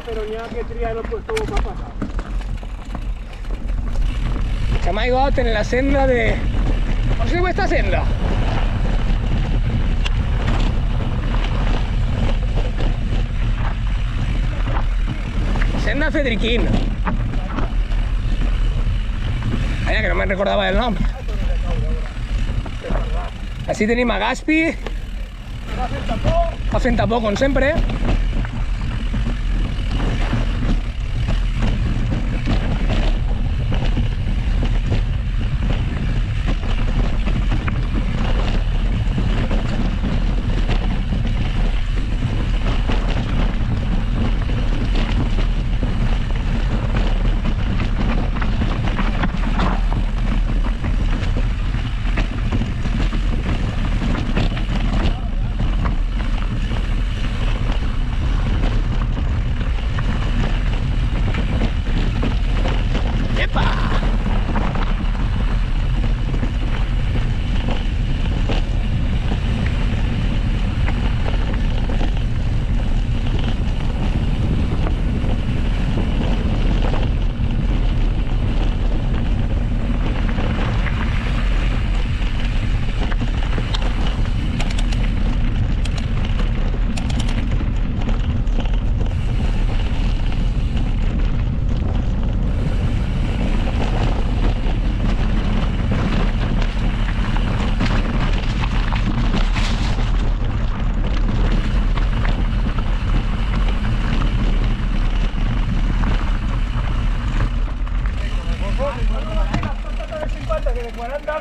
pero ya que tria lo puesto para pasar. Se m'ha aiguat en la senda de... ¿Os digo esta senda? Senda Fedriquín. Vaya, que no me'n recordava el nom. Així tenim a Gaspi. Va fent tapó, com sempre.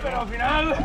Pero al final...